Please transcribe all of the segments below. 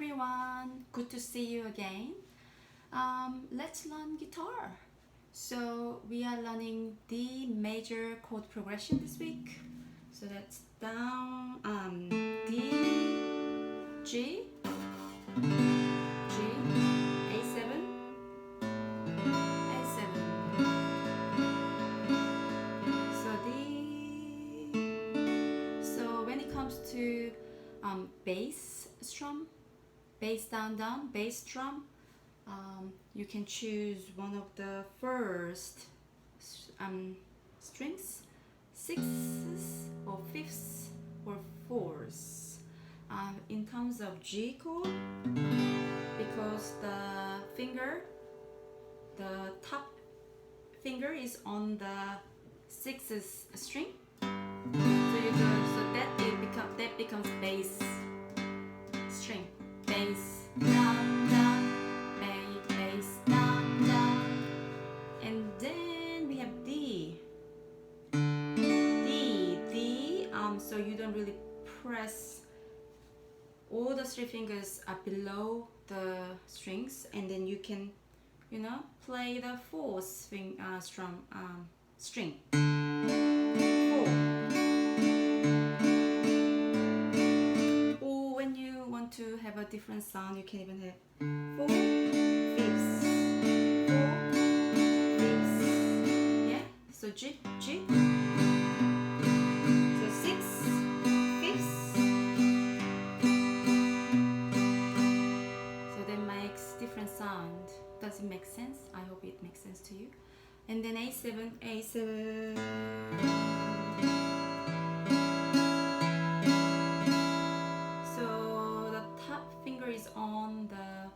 everyone, good to see you again. Let's learn guitar. So we are learning D major chord progression this week. So that's down, D, G, G, A7, A7. So D. So when it comes to bass strum, bass down down, bass drum, you can choose one of the first strings, sixths or fifths or fourths. In terms of G chord, because the top finger is on the sixth string, that becomes bass string, bass down down, bass down down, and then we have D. So you don't really press. All the three fingers are below the strings, and then you can, play the fourth string. Or when you want to have a different sound, you can even have 4 fifths, 4 fifths. Yeah. So G. So 6 fifths. So that makes different sound. Does it make sense? I hope it makes sense to you. And then A7. So the top finger is on the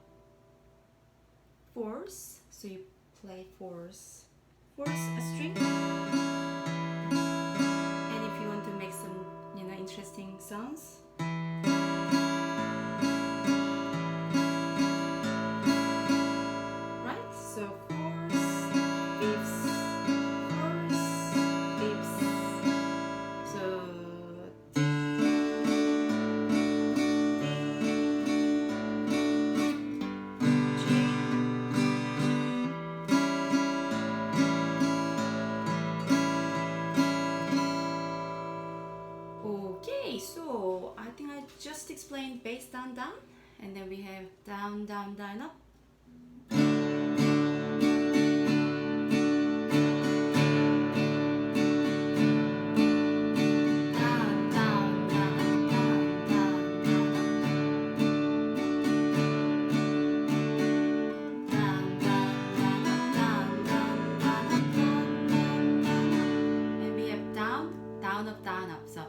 fourth, so you play fourth string. And if you want to make some, interesting sounds, right? So so I think I just explained bass down down, and then we have down down down up. And we have down up, down up. So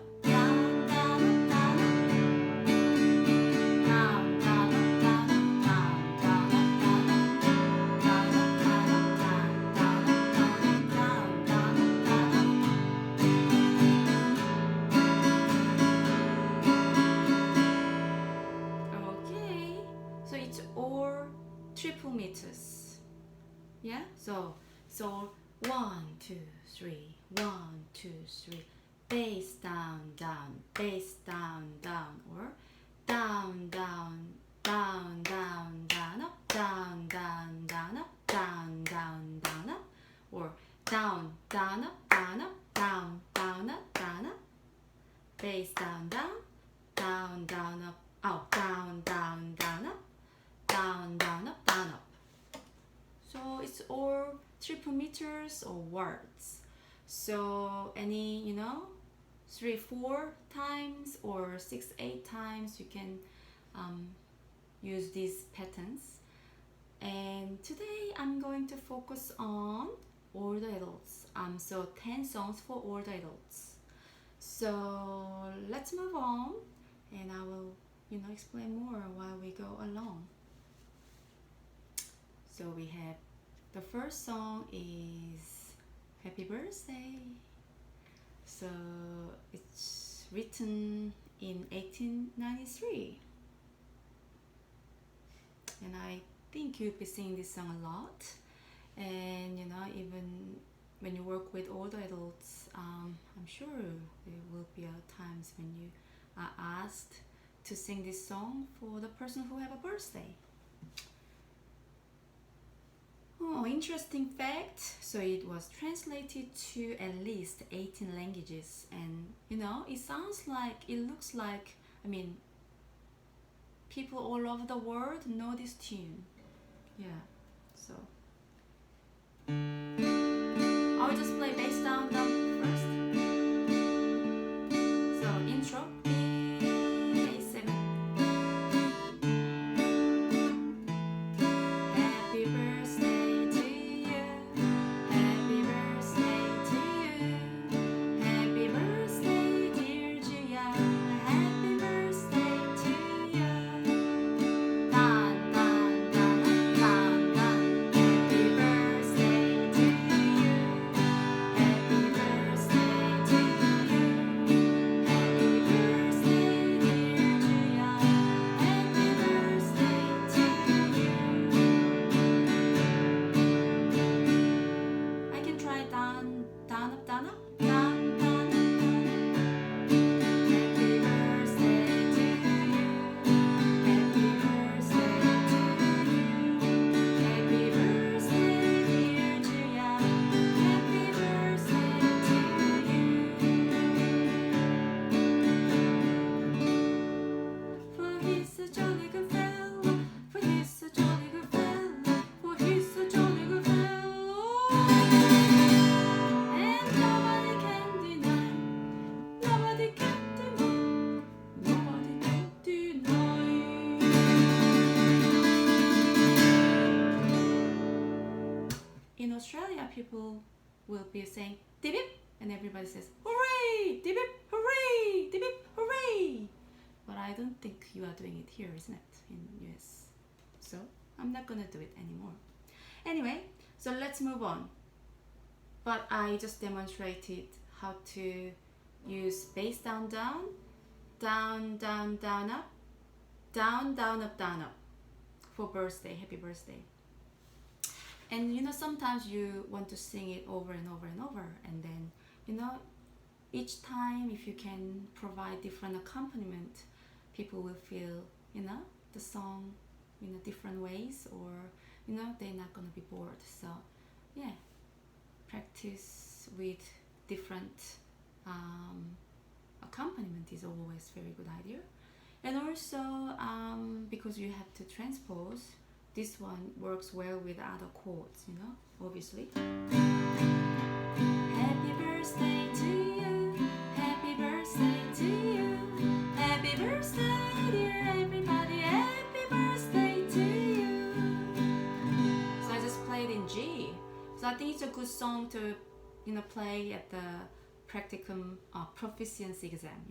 triple meters. Yeah, so 1 2 3, 1 2 3, bass down down, bass down down, or down down down down down up, down down down up, down down down up, or down down up, down up, down down up, down up, bass down down, down down up, out, down down down up, down down up, down up. So it's all triple meters or words. So any 3-4 times or 6-8 times you can use these patterns. And today I'm going to focus on older adults. So 10 songs for older adults. So let's move on, and I will explain more while we go along. So we have the first song is Happy Birthday. So it's written in 1893. And I think you'll be singing this song a lot. And even when you work with older adults, I'm sure there will be times when you are asked to sing this song for the person who have a birthday. Oh, interesting fact. So it was translated to at least 18 languages, and it looks like, people all over the world know this tune. Yeah, so I'll just play bass down first. So intro, A7. Happy birthday to you. Happy birthday to you. Happy birthday, dear Julia. Happy birthday to you. Dan, dan, dan, dan, dan. Happy birthday to you. Happy birthday to you. Happy birthday, dear Julia. Happy birthday to you. I can try down, down, up, down, up, down, down, up, down, up. Happy birthday to you. Happy birthday to you. Happy birthday, dear Julia. Happy birthday to you. For he's a jolly good fellow. For he's a jolly good fellow. For he's a jolly good fellow. And nobody can deny. Nobody can deny. Nobody can deny. In Australia, people will be saying dip dip, and everybody says hooray, dip dip, hooray, dip dip, hooray. But I don't think you are doing it here, isn't it, in US? So I'm not gonna do it anymore. Anyway, so let's move on. But I just demonstrated how to use bass down, down, down, down, down, up, down, down, up, down, up for birthday, happy birthday. And sometimes you want to sing it over and over and over, and then each time if you can provide different accompaniment, people will feel the song in different ways, or they're not gonna be bored. So yeah, practice with different accompaniment is always very good idea. And also because you have to transpose, this one works well with other chords, obviously. Happy birthday to you. Happy birthday to you. Happy birthday, dear everybody. Happy birthday to you. So I just played in G. So I think it's a good song to play at the practicum proficiency exam,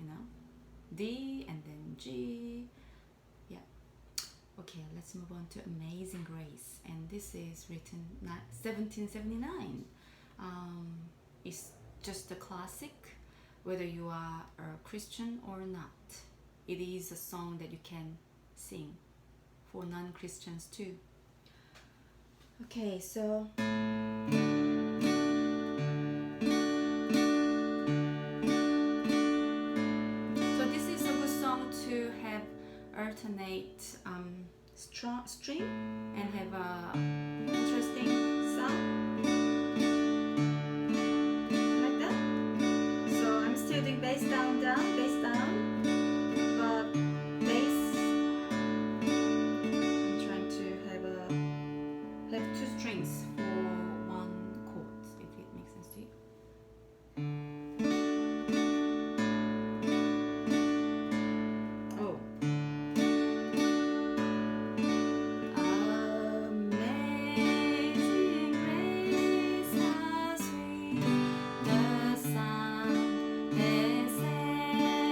D and then G. Yeah. Okay, let's move on to Amazing Grace, and this is written 1779. It's just a classic, whether you are a Christian or not. It is a song that you can sing for non-Christians too. Okay, so this is a good song to have alternate string and have a interesting sound like that. So I'm still doing bass down, down, bass down, but bass. I'm trying to have two strings for one chord, if it makes sense to you. Amazing grace, how sweet the sound that saved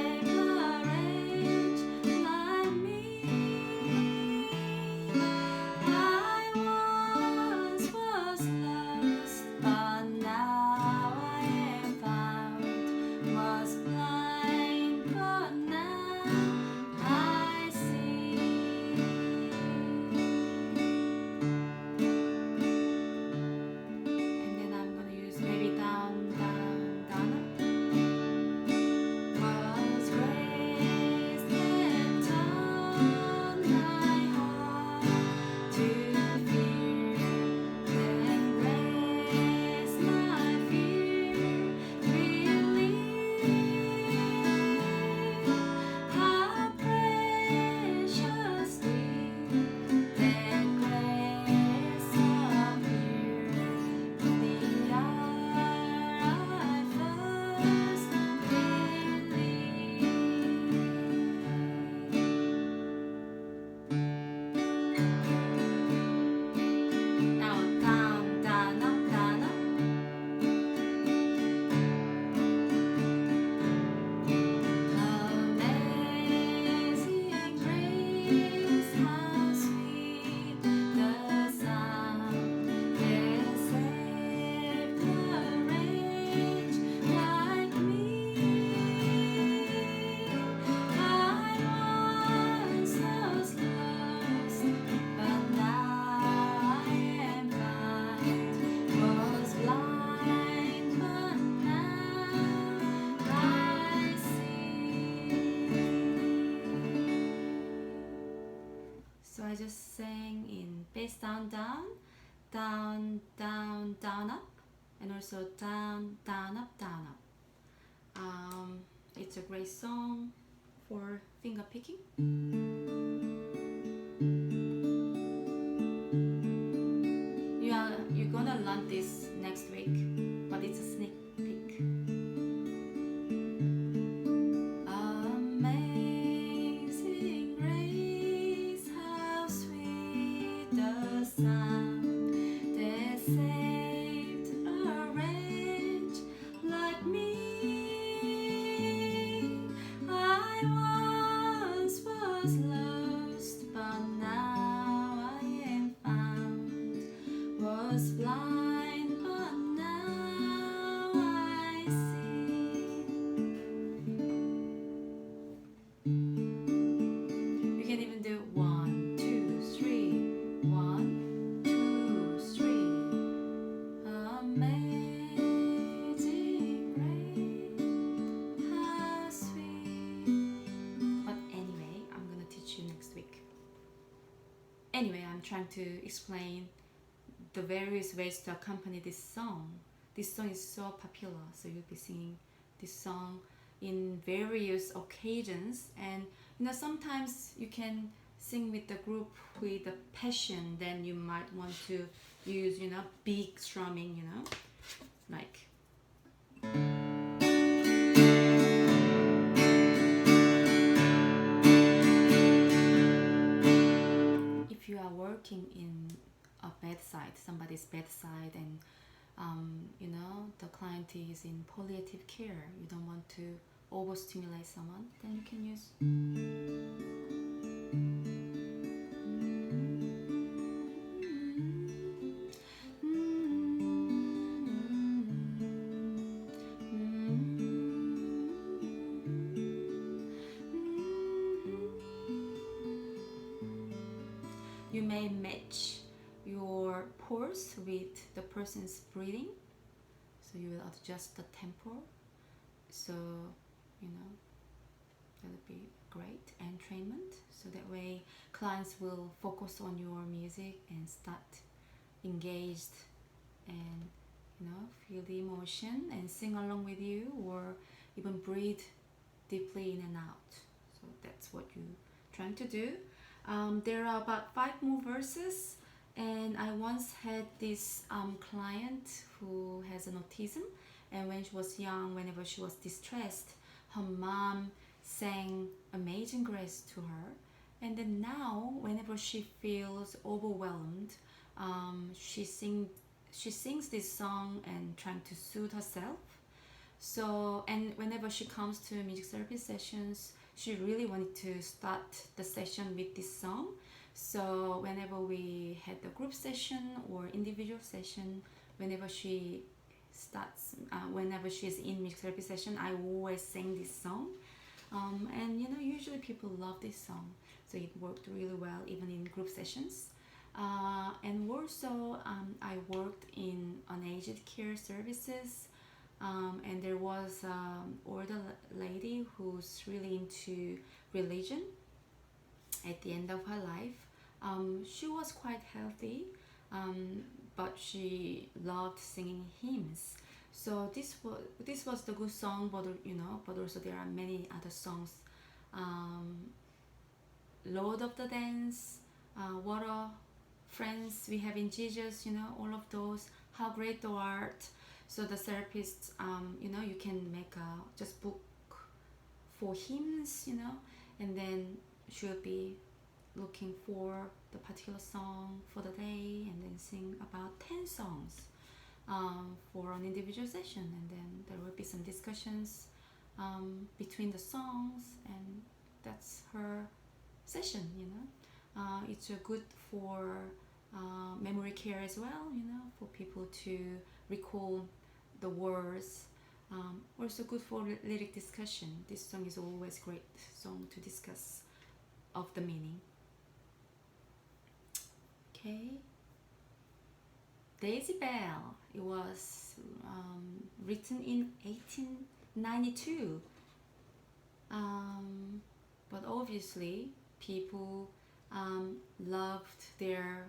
I just sang in bass down, down, down, down, down, up, and also down, down, up, down, up. It's a great song for finger picking. You're gonna learn this next week, but it's a sneak peek. Amazing grace, how sweet the sound that saved a wretch like me. I once was lost, but now I am found. Was blind, but now I see. You can even do 1, 2, 3. 1, 2, 3. Amazing grace, how sweet. But anyway, I'm gonna teach you next week. Anyway, I'm trying to explain the various ways to accompany this song. This song is so popular, so you'll be singing this song in various occasions. And sometimes you can sing with the group with a passion, then you might want to use big strumming, like if you are working in a bedside, somebody's bedside, and the client is in palliative care, you don't want to overstimulate someone, then you can use you may match your pulse with the person's breathing, so you will adjust the tempo, so that would be great entrainment, so that way clients will focus on your music and start engaged and feel the emotion and sing along with you, or even breathe deeply in and out. So that's what you're trying to do. There are about 5 more verses, and I once had this client who has an autism, and when she was young, whenever she was distressed, her mom sang Amazing Grace to her, and then now whenever she feels overwhelmed, she sings this song and trying to soothe herself. So, and whenever she comes to music therapy sessions, she really wanted to start the session with this song. So whenever we had the group session or individual session, whenever she starts, whenever she's in music therapy session, I always sing this song. And usually people love this song, so it worked really well even in group sessions. And also I worked in an aged care services, and there was an older lady who's really into religion at the end of her life. She was quite healthy, but she loved singing hymns. So this was the good song, but but also there are many other songs. Lord of the Dance, What a Friends We Have in Jesus, all of those. How Great Thou Art. So the therapists, you can make just book for hymns, and then she'll be looking for the particular song for the day, and then sing about 10 songs for an individual session, and then there will be some discussions between the songs, and that's her session. It's good for memory care as well, for people to recall the words. Also good for lyric discussion. This song is always great song to discuss of the meaning. Okay. Daisy Bell. It was written in 1892. But obviously people loved their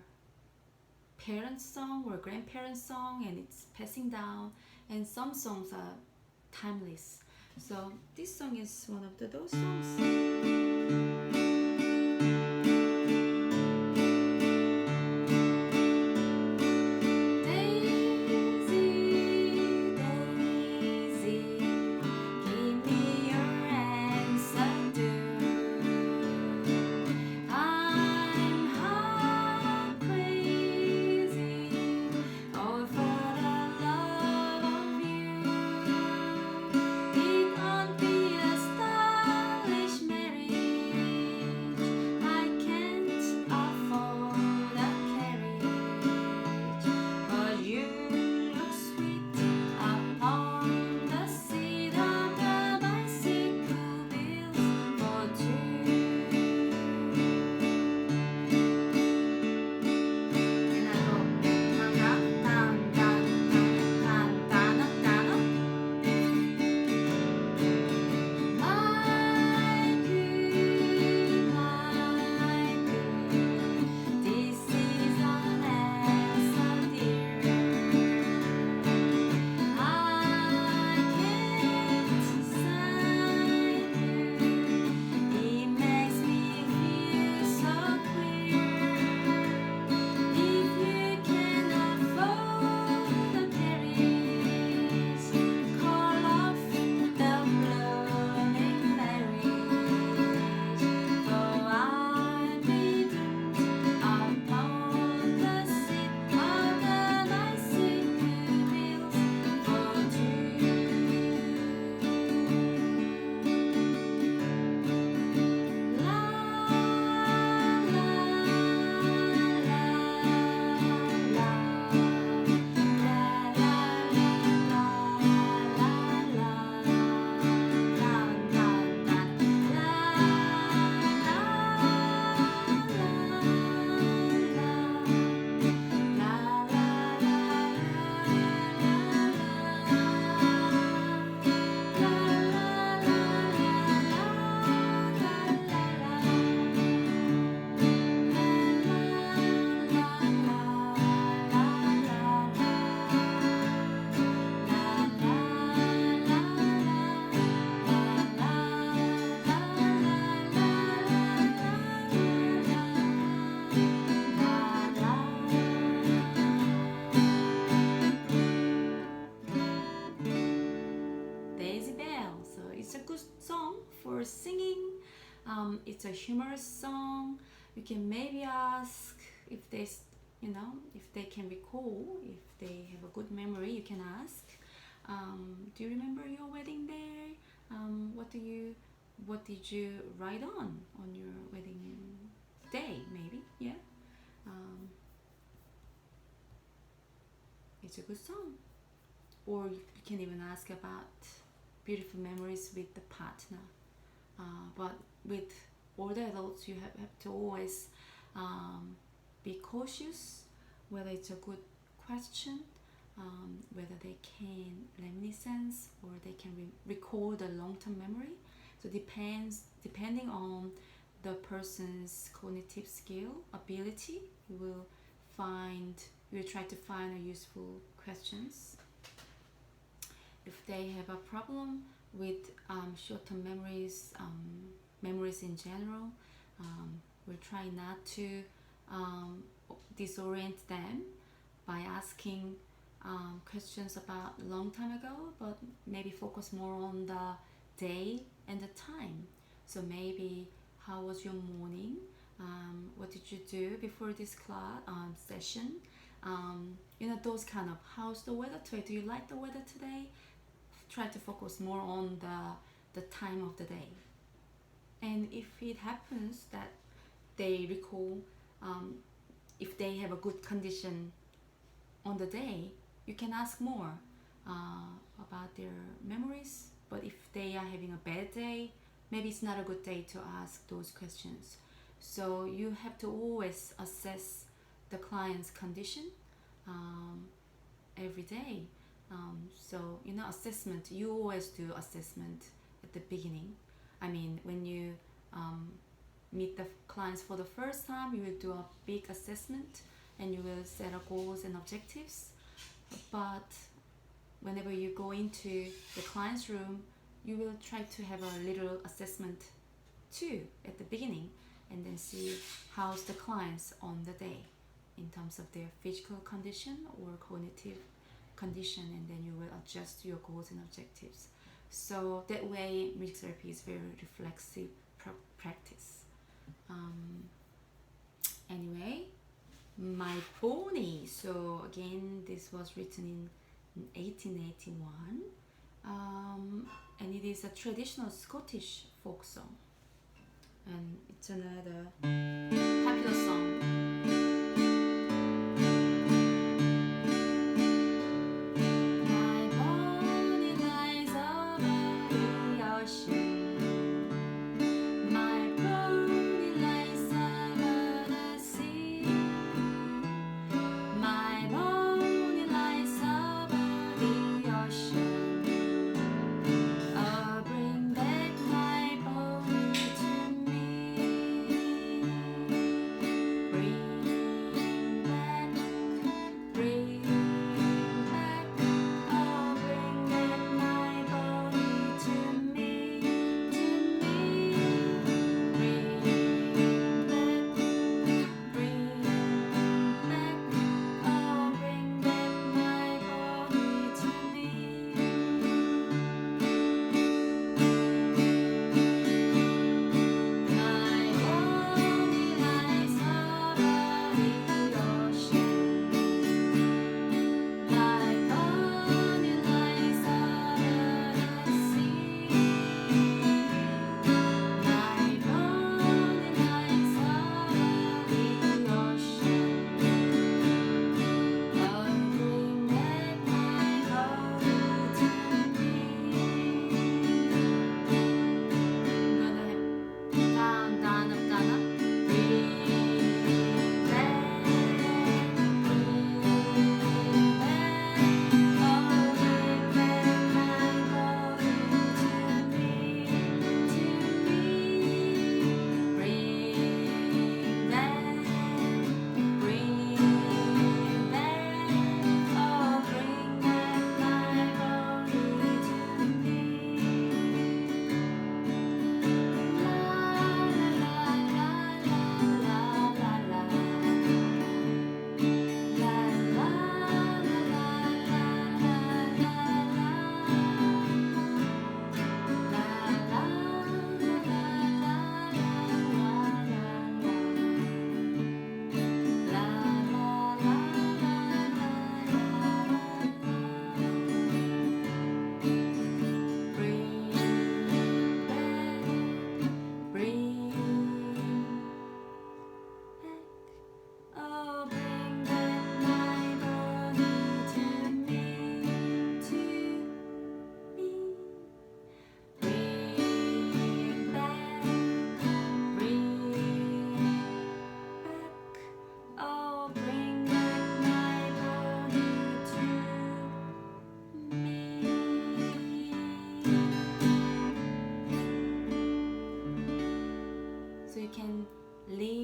parents' song or grandparents' song, and it's passing down. And some songs are timeless. So this song is one of those songs. For singing. It's a humorous song. You can maybe ask if they, if they can recall, if they have a good memory. You can ask, do you remember your wedding day? What did you write on your wedding day? Maybe, yeah. It's a good song. Or you can even ask about beautiful memories with the partner. But with older adults, you have to always be cautious whether it's a good question, whether they can reminiscence or they can recall the long-term memory. So depending on the person's cognitive skill, ability, you will try to find a useful questions. If they have a problem with short-term memories, memories in general, we'll try not to disorient them by asking questions about a long time ago, but maybe focus more on the day and the time. So maybe, how was your morning? What did you do before this class session? Those kind of, how's the weather today? Do you like the weather today? Try to focus more on the time of the day. And if it happens that they recall, if they have a good condition on the day, you can ask more about their memories. But if they are having a bad day, maybe it's not a good day to ask those questions. So you have to always assess the client's condition every day. So assessment, you always do assessment at the beginning. I mean, when you meet the clients for the first time, you will do a big assessment and you will set a goals and objectives. But whenever you go into the client's room, you will try to have a little assessment too at the beginning, and then see how's the clients on the day in terms of their physical condition or cognitive condition, and then you will adjust your goals and objectives. So that way music therapy is very reflexive practice. Anyway, my pony. So again, this was written in 1881, and it is a traditional Scottish folk song, and it's another popular song.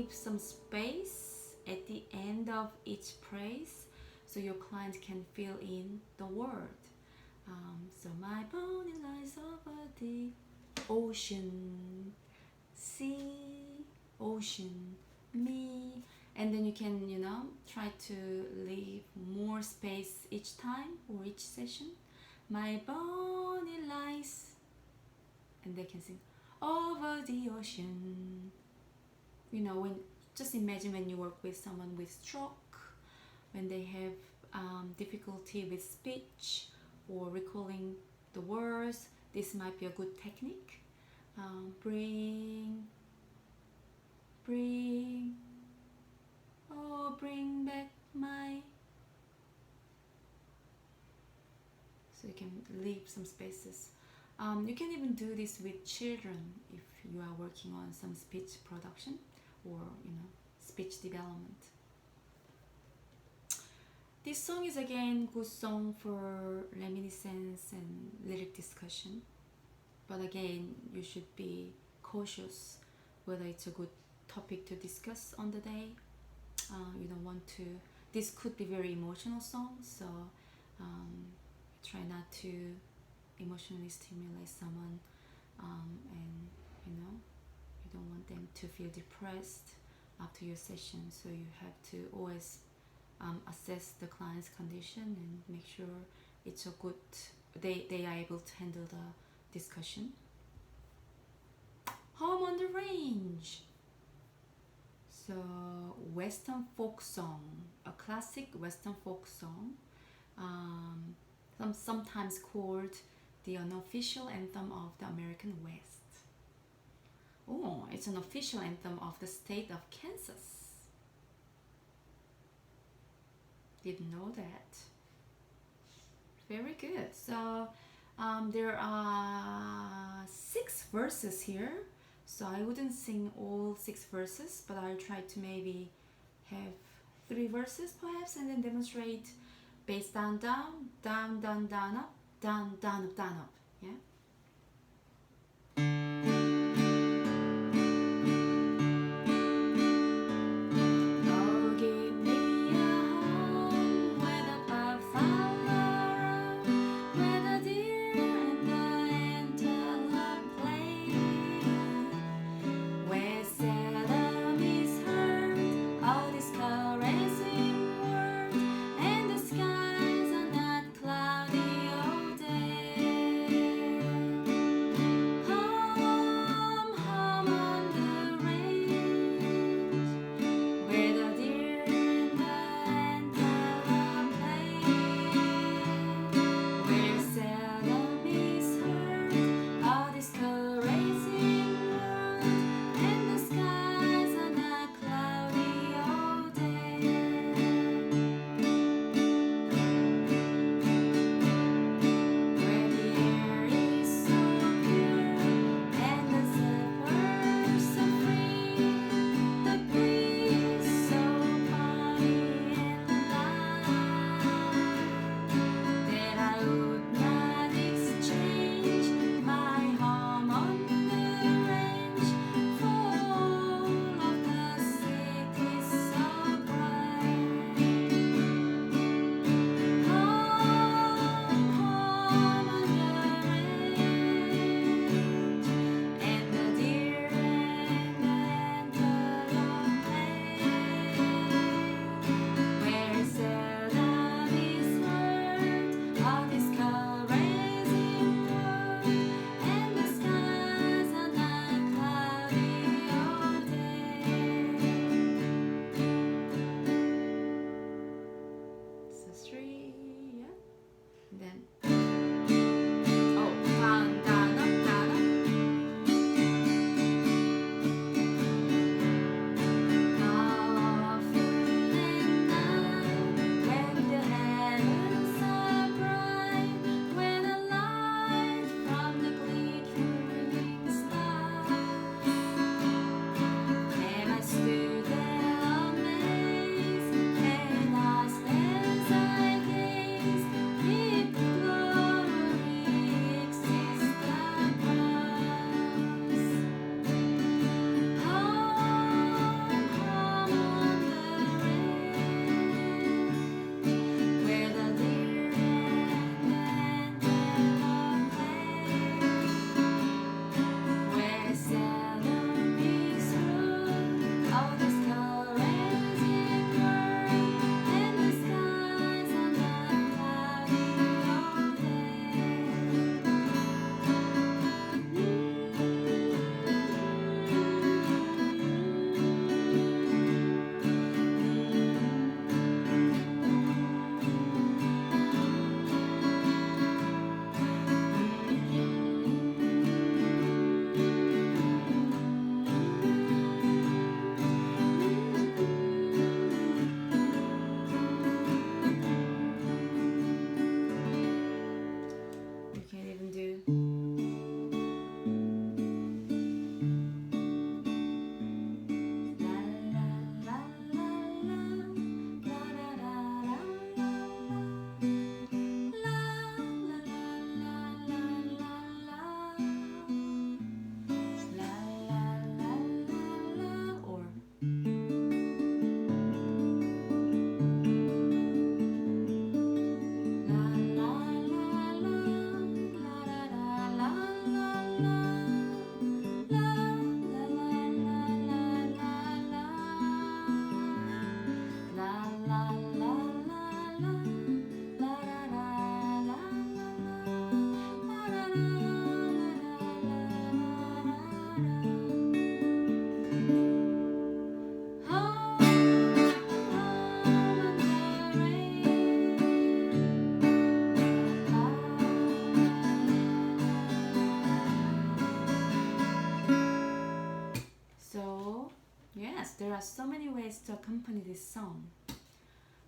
Some space at the end of each phrase so your client can fill in the word. So my pony lies over the ocean, sea, ocean, me, and then you can try to leave more space each time or each session. My pony lies, and they can sing over the ocean. When just imagine when you work with someone with stroke, when they have difficulty with speech or recalling the words, this might be a good technique. Bring, oh, bring back my. So you can leave some spaces. You can even do this with children if you are working on some speech production or speech development. This song is again good song for reminiscence and lyric discussion, but again you should be cautious whether it's a good topic to discuss on the day. You don't want to. This could be very emotional song, so try not to emotionally stimulate someone, and you don't want them to feel depressed after your session. So you have to always assess the client's condition and make sure it's a good. They are able to handle the discussion. Home on the Range. So Western folk song, a classic Western folk song, sometimes called the unofficial anthem of the American West. Oh, it's an official anthem of the state of Kansas. Didn't know that. Very good. So there are 6 verses here. So I wouldn't sing all 6 verses, but I'll try to maybe have 3 verses perhaps, and then demonstrate bass down, down, down, down, down, up, down, down, up, down, up. Yeah. Yes, there are so many ways to accompany this song.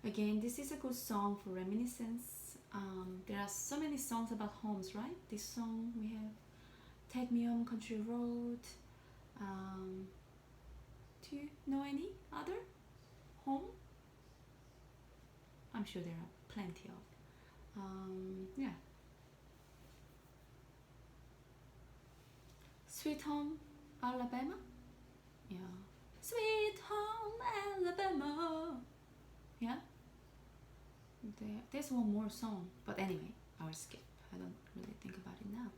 Again, this is a good song for reminiscence. There are so many songs about homes, right? This song we have Take Me Home Country Road. Do you know any other home? I'm sure there are plenty of. Yeah. Sweet Home Alabama? Yeah. Sweet Home Alabama. Yeah. There's one more song, but anyway, I'll skip. I don't really think about it now.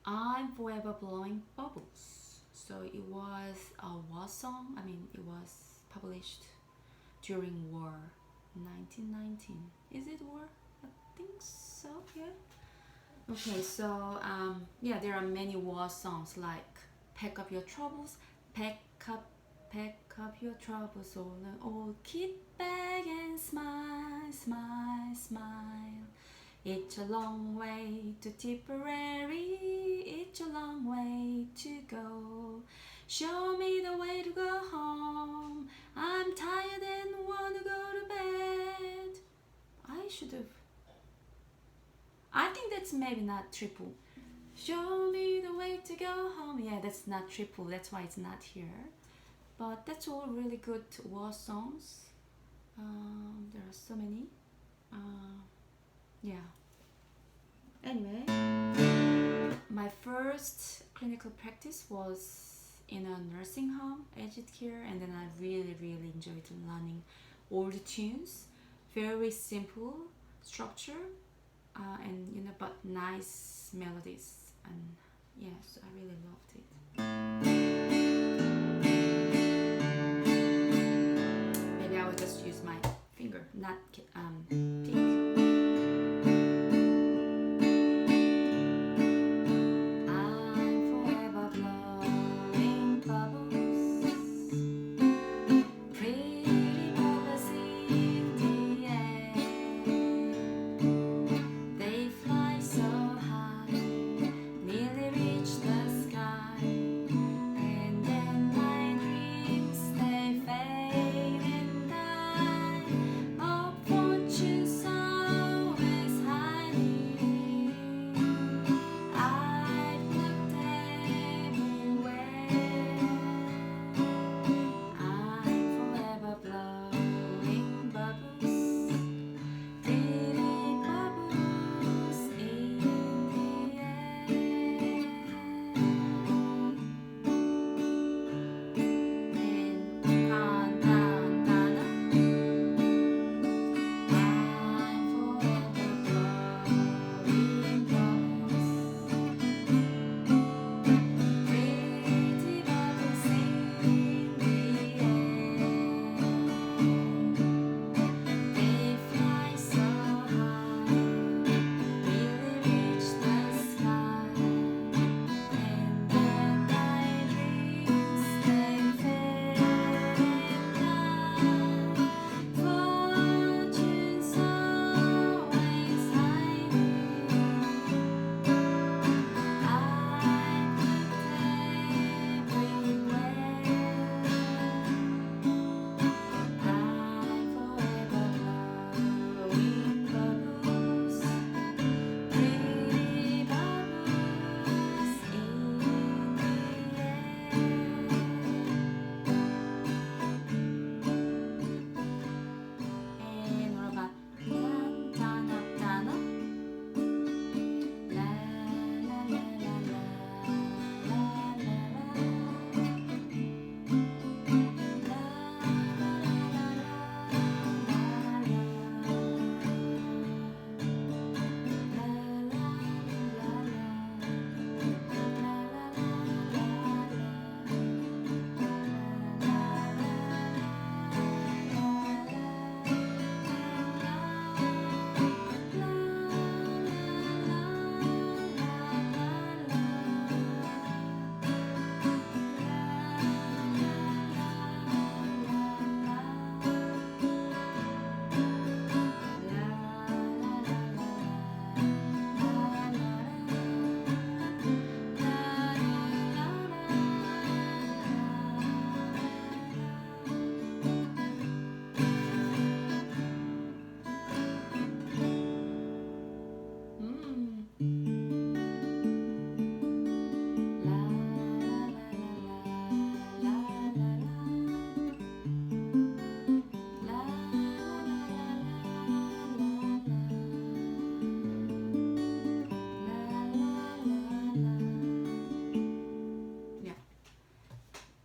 I'm Forever Blowing Bubbles. So it was a war song. I mean, it was published during war, 1919. Is it war? I think so. Yeah. Okay, so yeah, there are many war songs like "Pack Up Your Troubles," pack up your troubles, all and all, kick back and smile, smile, smile. It's a long way to Tipperary, it's a long way to go. Show me the way to go home. I'm tired and want to go to bed. I should have. I think that's maybe not triple. Show me the way to go home. Yeah, that's not triple. That's why it's not here. But that's all really good war songs. There are so many. Yeah. Anyway, my first clinical practice was in a nursing home, aged care, and then I really enjoyed learning all the tunes. Very simple structure, and but nice melodies, and yes, I really loved it. Maybe I will just use my finger, not pick.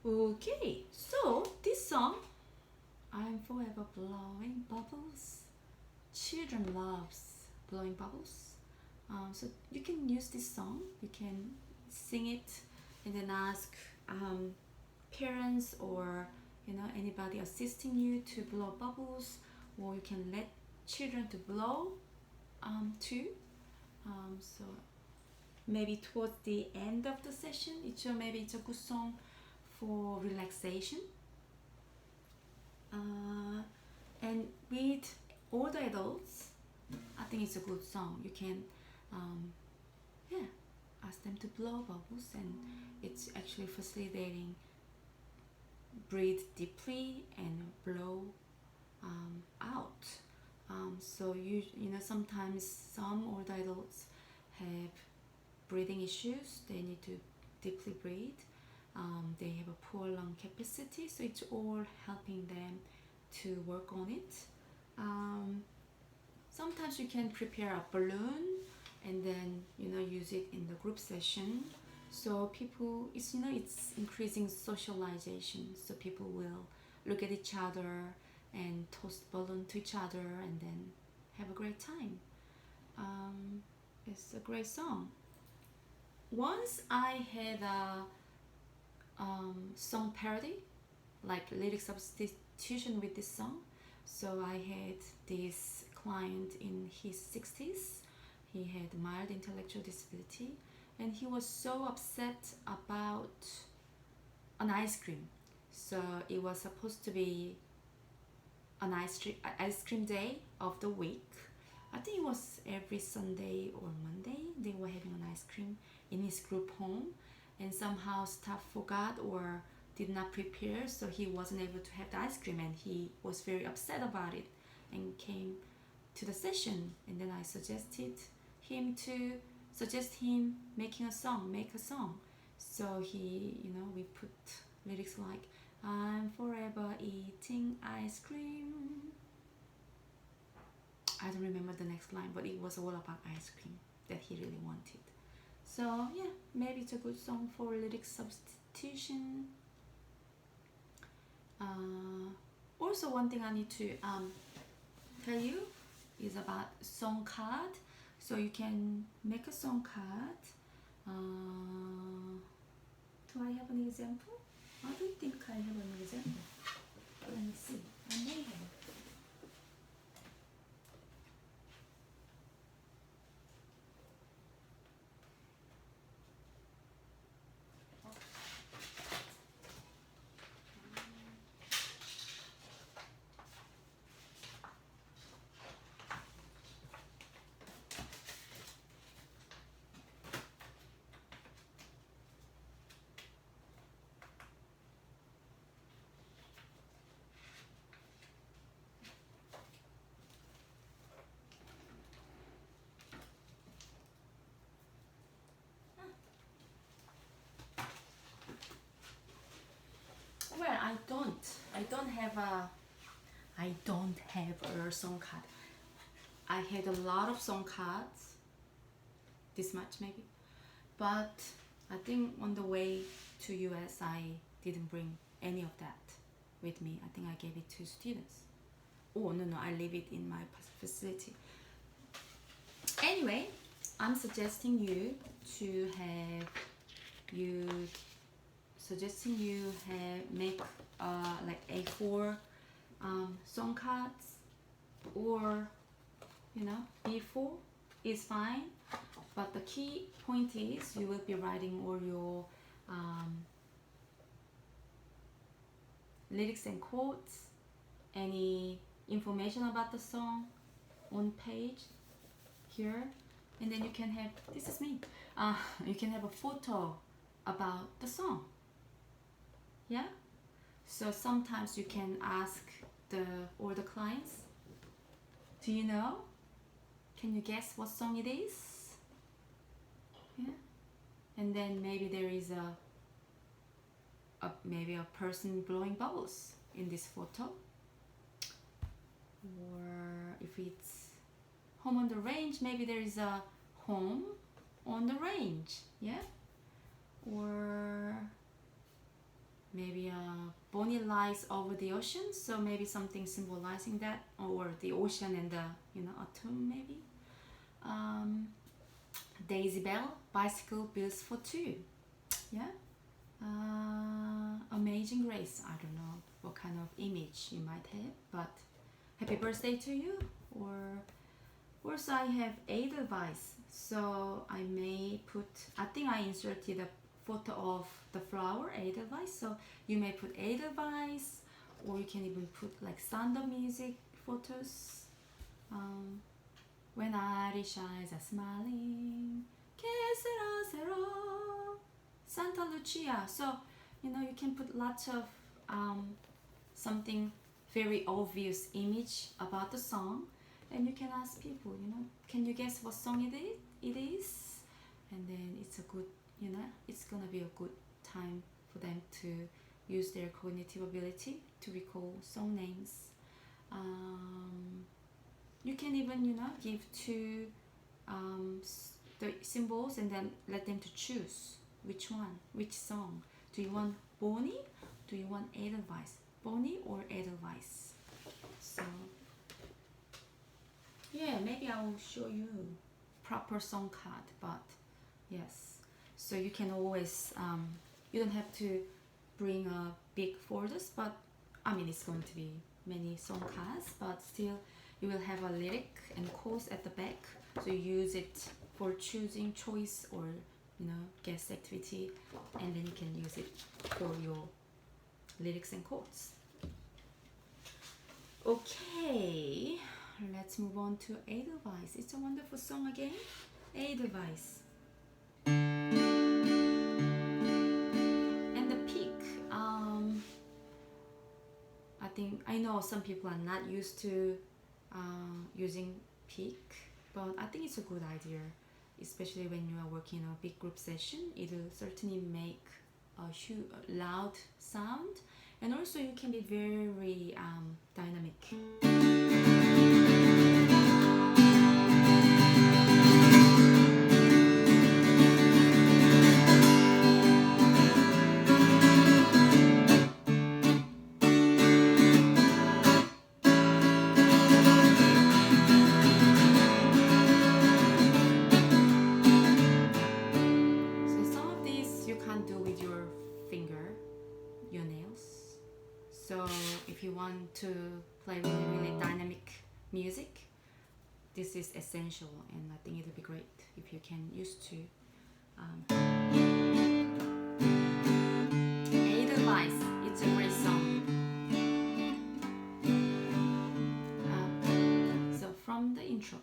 Okay, so this song, I'm forever blowing bubbles. Children loves blowing bubbles. So you can use this song. You can sing it and then ask parents or anybody assisting you to blow bubbles, or you can let children to blow too. So maybe towards the end of the session, maybe it's a good song for relaxation. And with older adults, I think it's a good song. You can yeah, ask them to blow bubbles, and it's actually facilitating breathe deeply and blow out. So sometimes some older adults have breathing issues. They need to deeply breathe. They have a poor lung capacity, so it's all helping them to work on it. Sometimes you can prepare a balloon and then use it in the group session. So people, it's increasing socialization. So people will look at each other and toss balloon to each other and then have a great time. It's a great song. Once I had a song parody, like lyric substitution with this song. So I had this client in his 60s. He had mild intellectual disability, and he was so upset about an ice cream. So it was supposed to be an ice cream day of the week. I think it was every Sunday or Monday they were having an ice cream in his group home, and somehow staff forgot or did not prepare, so he wasn't able to have the ice cream, and he was very upset about it and came to the session. And then I suggested him make a song. So we put lyrics like, I'm forever eating ice cream. I don't remember the next line, but it was all about ice cream that he really wanted. So yeah, maybe it's a good song for lyric substitution. Also, one thing I need to tell you is about song card. So you can make a song card. Do I have an example? I don't think I have an example. Let me see. I may have. Well, I don't have a song card. I had a lot of song cards, this much maybe, but I think on the way to US I didn't bring any of that with me. I think I gave it to students. Oh no, I leave it in my facility. Anyway, I'm suggesting you make like A4 song cards, or B4 is fine, but the key point is you will be writing all your lyrics and quotes, any information about the song on page here, and then you can have, this is me, you can have a photo about the song. Yeah, so sometimes you can ask all the clients, do you know, can you guess what song it is? Yeah, and then maybe there is maybe a person blowing bubbles in this photo, or if it's home on the range, maybe there is a home on the range. Yeah, or maybe bonnie lies over the ocean, so maybe something symbolizing that, or the ocean and the autumn maybe. Daisy Bell, bicycle bills for two. Yeah. Amazing Grace, I don't know what kind of image you might have, but happy birthday to you. Or also I have Edelweiss, so I may put, I think I inserted a photo of the flower Edelweiss, so you may put Edelweiss, or you can even put like Sound of Music photos. When Irish eyes are smiling, que sera sera, Santa Lucia. So you can put lots of something very obvious image about the song, and you can ask people, can you guess what song it is? And then it's a good, it's gonna be a good time for them to use their cognitive ability to recall song names. You can even, give two the symbols and then let them to choose which song. Do you want Bonnie? Do you want Edelweiss? Bonnie or Edelweiss? So yeah, maybe I will show you proper song card, but yes. So you can always, you don't have to bring a big folders, but I mean it's going to be many song cards, but still you will have a lyric and chorus at the back, so you use it for choosing choice or guest activity, and then you can use it for your lyrics and chords. Okay, let's move on to Edelweiss. It's a wonderful song again, Edelweiss. And the peak, I think, I know some people are not used to using peak, but I think it's a good idea, especially when you are working in a big group session. It will certainly make a loud sound, and also you can be very dynamic. If you want to play with really dynamic music, this is essential, and I think it would be great if you can use to Edelweiss. It's a great song. So from the intro.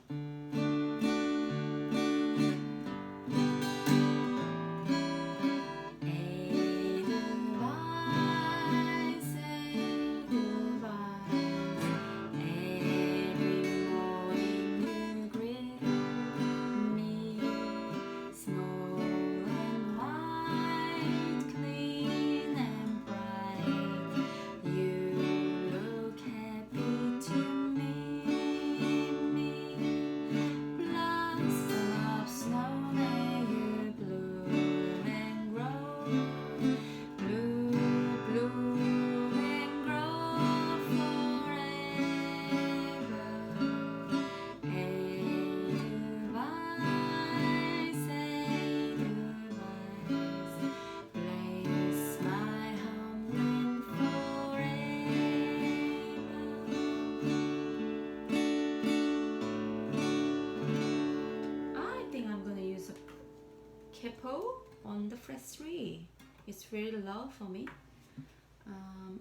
On the fret 3, it's very low for me,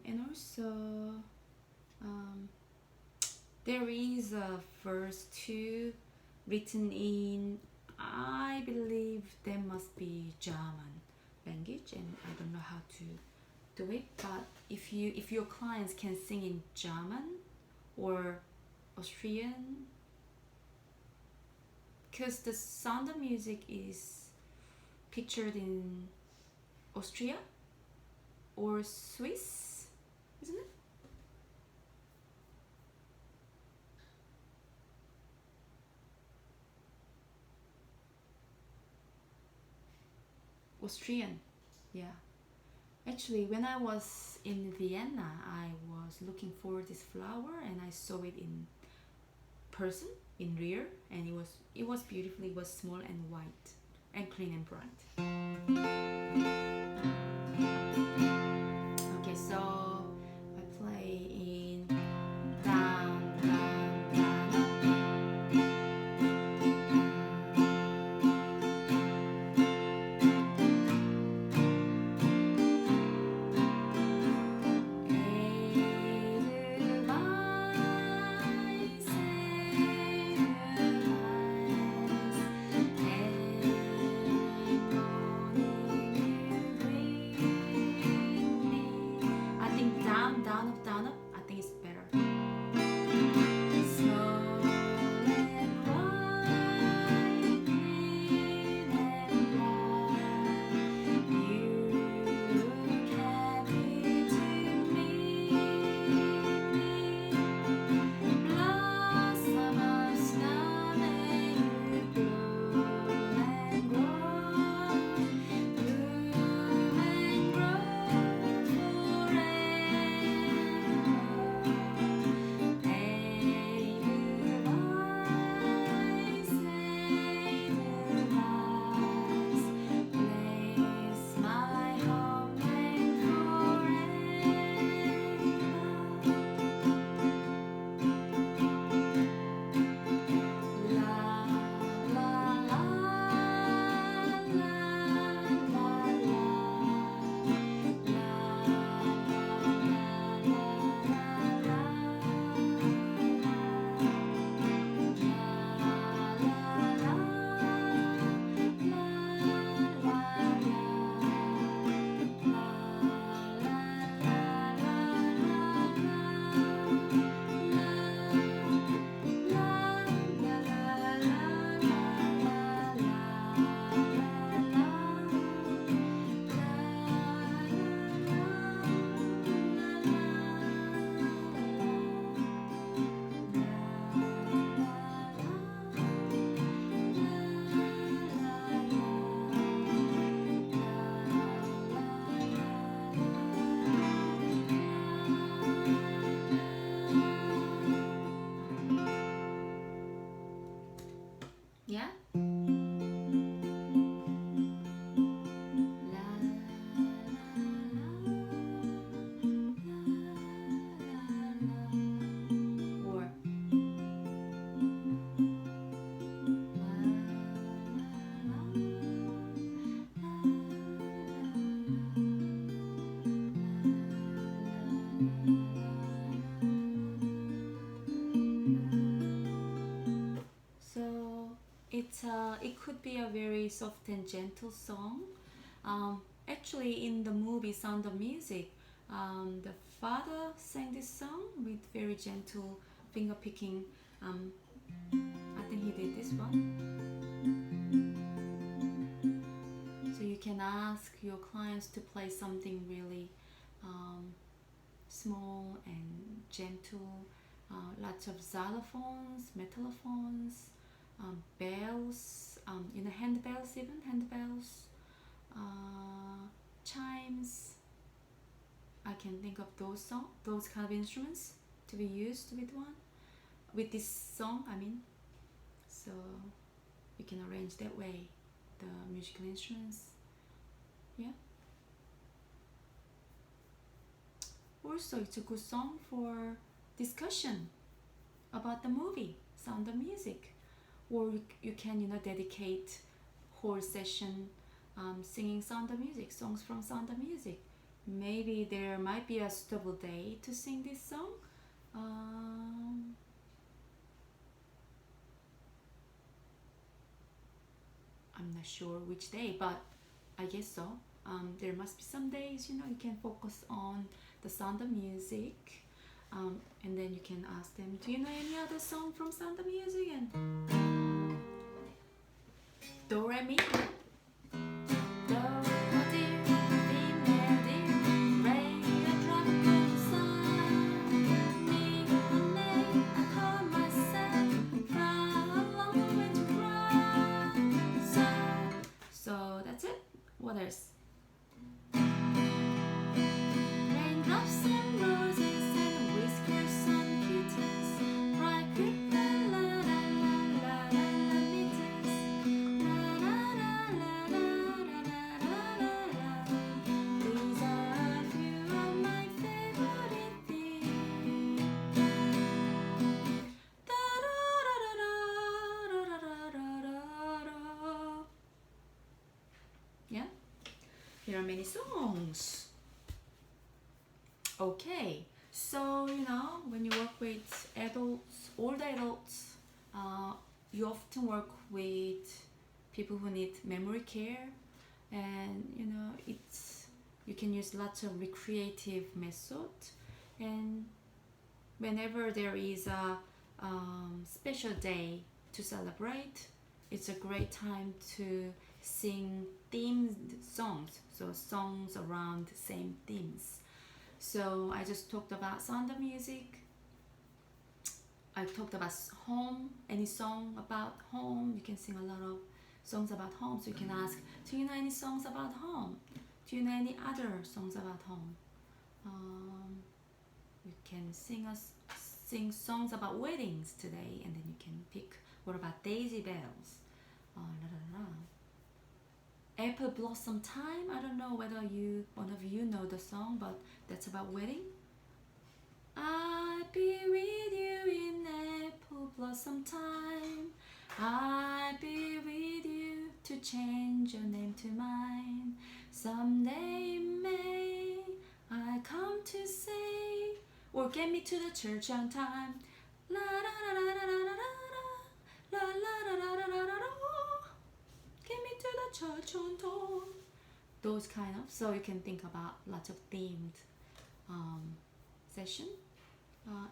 and also there is a verse 2 written in, I believe there must be German language, and I don't know how to do it, but if your clients can sing in German or Austrian, because the Sound of Music is pictured in Austria or Swiss, isn't it? Austrian, yeah. Actually, when I was in Vienna, I was looking for this flower and I saw it in person, in real, and it was beautiful. It was small and white and clean and bright. Okay, so I play in down, down, down, I think down up, I think it's better. Small and white, clean and bright, you carry to me, blossom of snow, may you bloom and grow, bloom and grow forever. Yeah? Or so it could be a very soft and gentle song. Actually, in the movie Sound of Music, the father sang this song with very gentle finger picking. I think he did this one. So you can ask your clients to play something really small and gentle. Lots of xylophones, metallophones, bells, handbells, even handbells, chimes. I can think of those kind of instruments to be used with this song. I mean, so you can arrange that way the musical instruments. Yeah. Also, it's a good song for discussion about the movie Sound of Music, or you can dedicate whole session singing Sound of Music, songs from Sound of Music. Maybe there might be a suitable day to sing this song. I'm not sure which day, but I guess so. There must be some days you can focus on the Sound of Music, and then you can ask them, do you know any other song from Sound of Music? And do re mi, do dear, mi dear, re a tropical sun, mi ne, I call myself, fly along with you run. So that's it. What else? there are many songs. Okay, so you know, when you work with adults, older adults, you often work with people who need memory care, and you know, you can use lots of recreative methods. And whenever there is a special day to celebrate, it's a great time to sing themed songs, so songs around the same themes. So I just talked about sound of music. I talked about home, any song about home. You can sing a lot of songs about home. So you can ask, do you know any songs about home? Do you know any other songs about home? You can sing songs about weddings today, and then you can pick, what about daisy bells? Apple Blossom Time. I don't know whether one of you know the song, but that's about wedding. I'll be with you in apple blossom time. I'll be with you to change your name to mine. Someday may I come to say, or get me to the church on time. La la la la la la la la la la la la la. Get me to the church on time. Those kind of, so you can think about lots of themed session.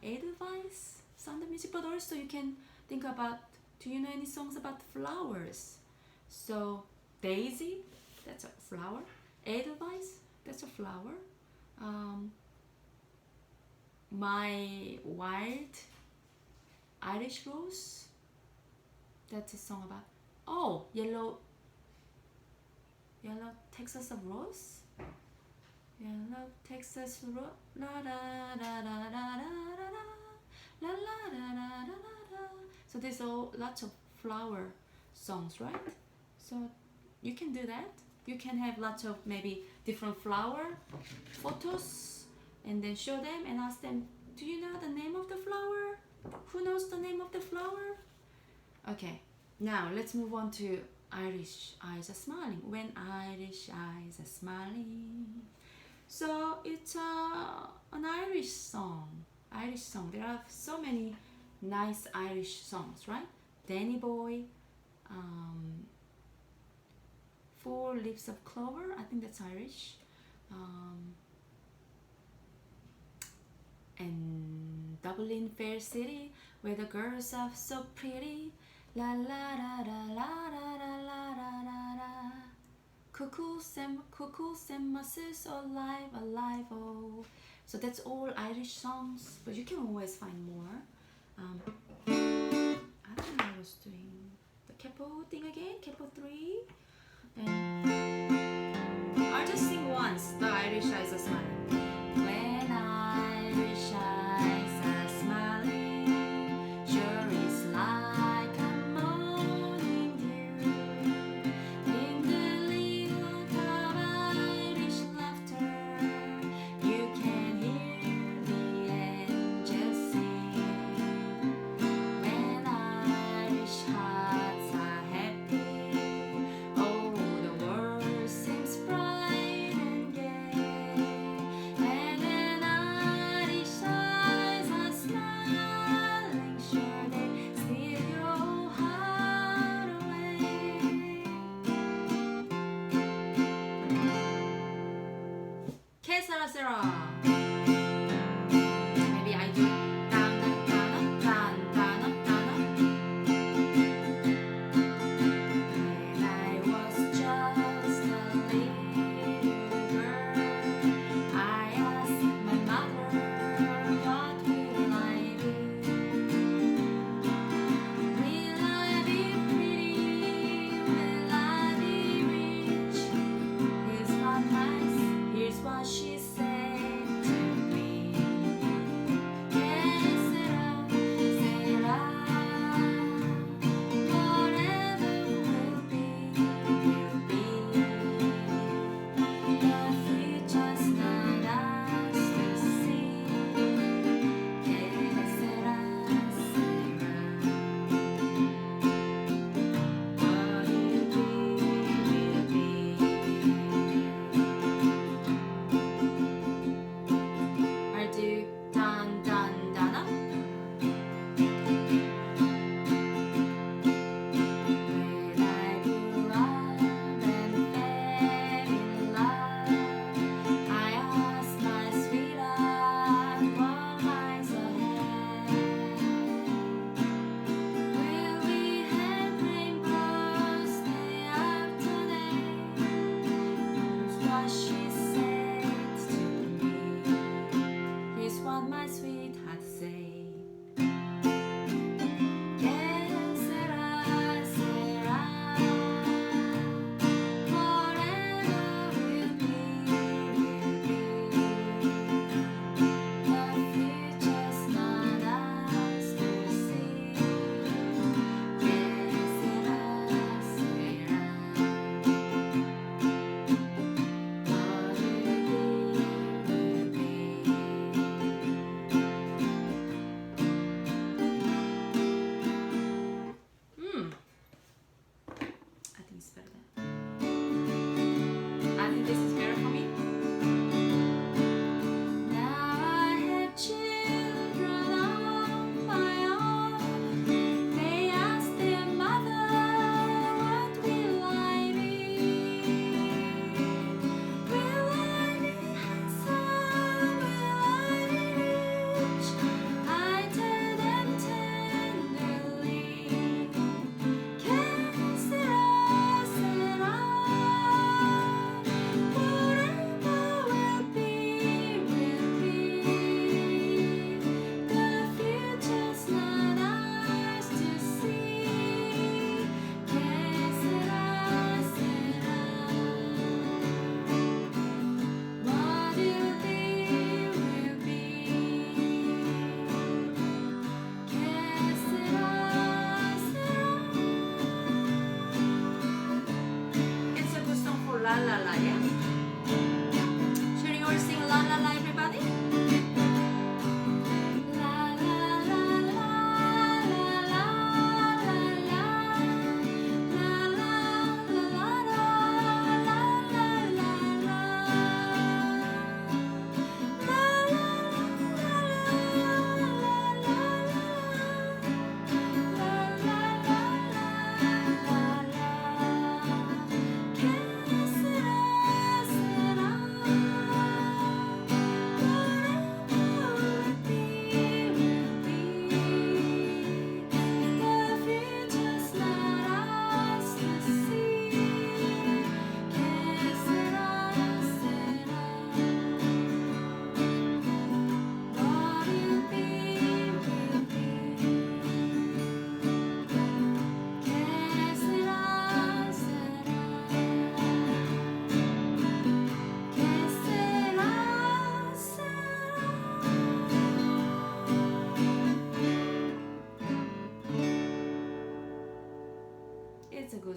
Advice, sound of music, but also you can think about, do you know any songs about flowers? So daisy, that's a flower. Advice, that's a flower. My wild Irish rose, that's a song about, oh, yellow Texas of rose. Yellow Texas rose. La da da da da da la la da da da da. So there's lots of flower songs, right? So you can do that. You can have lots of maybe different flower photos, and then show them and ask them, do you know the name of the flower? Who knows the name of the flower? Okay, now let's move on to Irish eyes are smiling. When Irish eyes are smiling. So it's an Irish song. There are so many nice Irish songs, right? Danny Boy, Four Leaves of Clover, I think that's Irish. And Dublin Fair City, where the girls are so pretty. La la da da la da da la da da da. Cuckoos and mussels, alive, alive, oh. So that's all Irish songs, but you can always find more. I don't know, I was doing the capo thing again, capo 3. And I'll just sing once, the Irish eyes are smiling. When Irish eyes are smiling, sure is like a morning dew. In the little cup Irish laughter, you can hear the angels sing. When Irish hearts are happy, oh, the world seems bright and gay. And when Irish eyes are smiling, sure they steal your heart away. Que sera sera. Maybe I do down down down down down down. When I was just a little girl, I asked my mother, what will I be? Will I be pretty? Will I be rich? Here's what she said to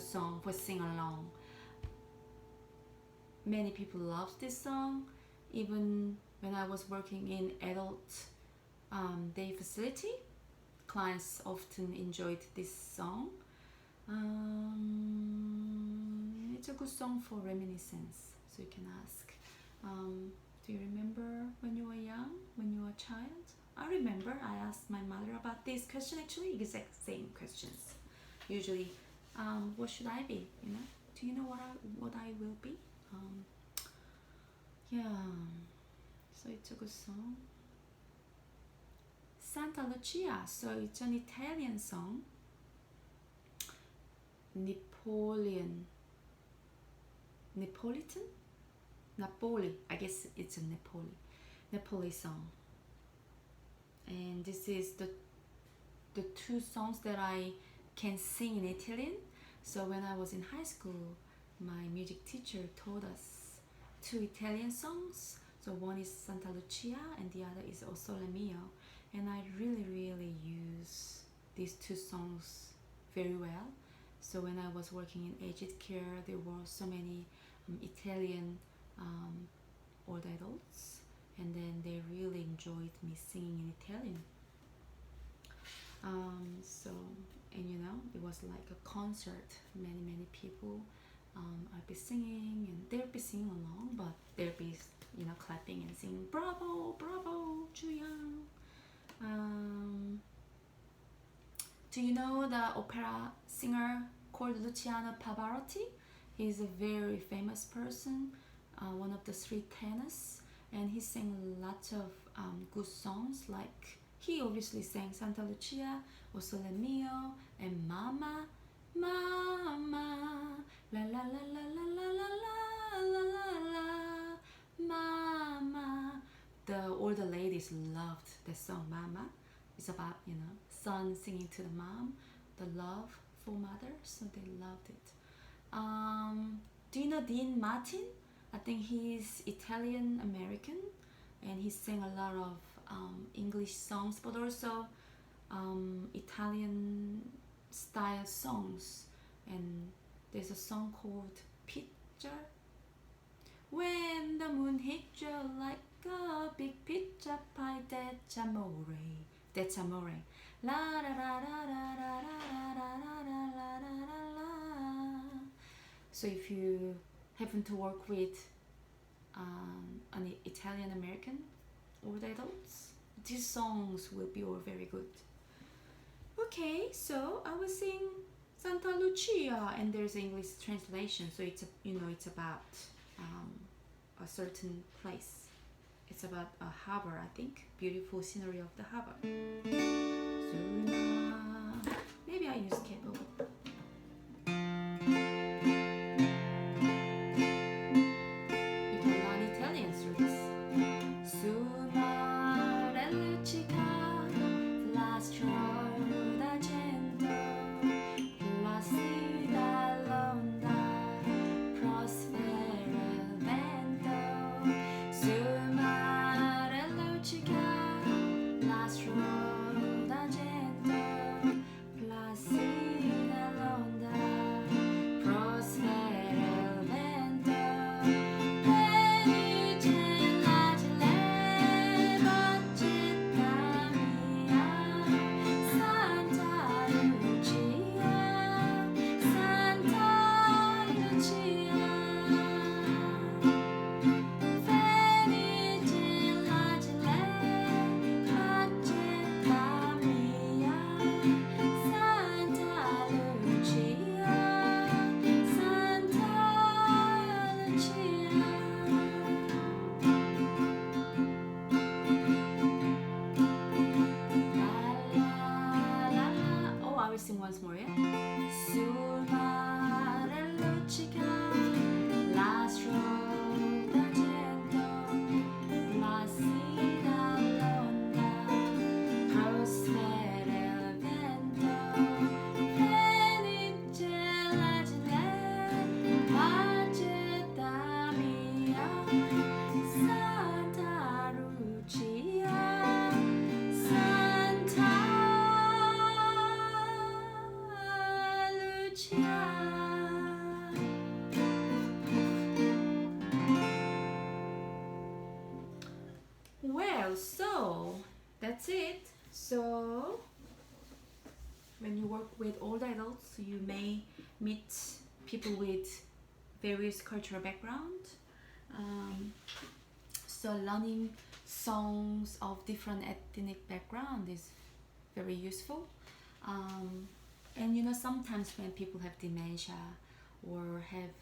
song for sing along. Many people love this song. Even when I was working in adult day facility, clients often enjoyed this song. It's a good song for reminiscence, so you can ask, do you remember when you were young, when you were a child? I remember I asked my mother about this question, actually exact same questions. Usually, what should I be, you know? Do you know what I will be? Yeah, so it's a good song. Santa Lucia, so it's an Italian song. Napolitan? Napoli, I guess it's a Napoli song. And this is the two songs that I can sing in Italian. So when I was in high school, my music teacher taught us two Italian songs. So one is Santa Lucia and the other is O Sole Mio. And I really use these two songs very well. So when I was working in aged care, there were so many Italian old adults, and then they really enjoyed me singing in Italian. So, and you know, it was like a concert. Many people I'd be singing, and they'll be singing along, but they'll be, you know, clapping and singing bravo, bravo, Juyang. Do you know the opera singer called Luciano Pavarotti? He's a very famous person, one of the three tenors, and he sang lots of good songs. Like he obviously sang Santa Lucia, O Sole Mio, and Mama, Mama, la la la la la la la la la la, Mama. All the ladies loved the song Mama. It's about, you know, son singing to the mom, the love for mother, so they loved it. Do you know Dean Martin? I think he's Italian American, and he sang a lot of English songs, but also Italian style songs. And there's a song called Picture. When the moon hits you like a big pizza pie, that's amore. That's amore. La da da da da da da da da da da da. So if you happen to work with an Italian American old adults, these songs will be all very good. Okay, so I will sing Santa Lucia, and there's an English translation. So it's it's about a certain place. It's about a harbor, I think. Beautiful scenery of the harbor. Maybe I use cable. You can learn Italian through this. Su mare luccica, la strada d'argento, placida l'onda, prospera il vento. Su mare luccica, la strada d'argento, placida Well, so that's it. So when you work with old adults, you may meet people with various cultural background. So learning songs of different ethnic background is very useful. And you know, sometimes when people have dementia or have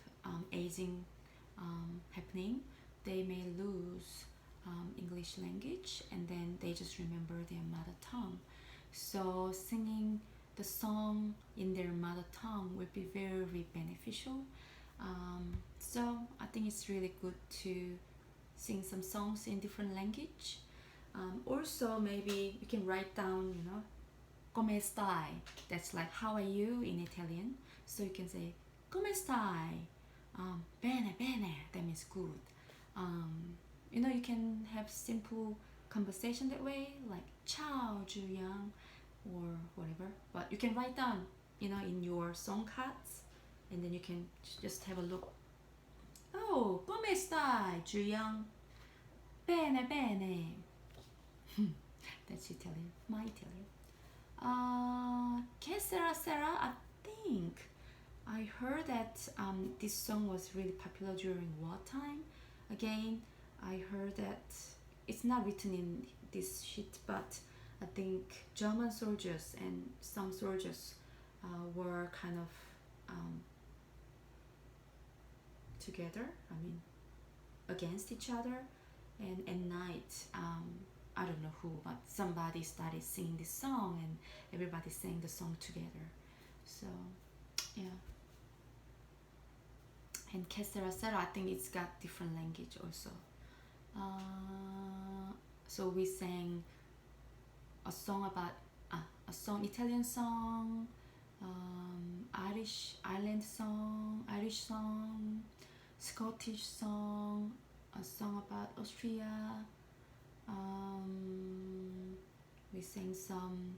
aging happening, they may lose English language, and then they just remember their mother tongue. So singing the song in their mother tongue will be very beneficial. So I think it's really good to sing some songs in different language. Also, maybe you can write down, you know, come stai. That's like how are you in Italian. So you can say come stai. Bene, bene. That means good. You know, you can have simple conversation that way, like ciao, Julian, or whatever. But you can write down, you know, in your song cards, and then you can just have a look. Oh, come stai, Julian? Bene, bene. That's Italian, my Italian. Que sera sera, I think I heard that this song was really popular during wartime. Again, I heard that it's not written in this sheet, but I think German soldiers and some soldiers were kind of together, I mean, against each other. And at night, I don't know who, but somebody started singing this song, and everybody sang the song together. So, yeah. And que sera sera, I think it's got different language also. So we sang a song about a song, Italian song, Irish song, Scottish song, a song about Austria. We sang some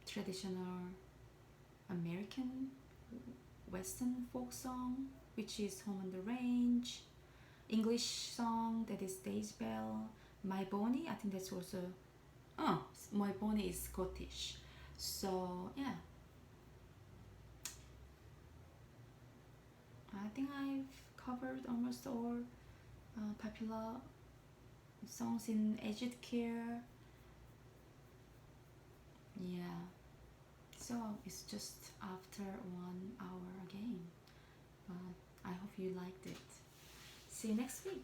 traditional American Western folk song, which is Home on the Range. English song, that is Days Bell. My Bonnie, I think that's also, My Bonnie is Scottish. So yeah, I think I've covered almost all popular songs in aged care. Yeah, so it's just after 1 hour again, but I hope you liked it. See you next week.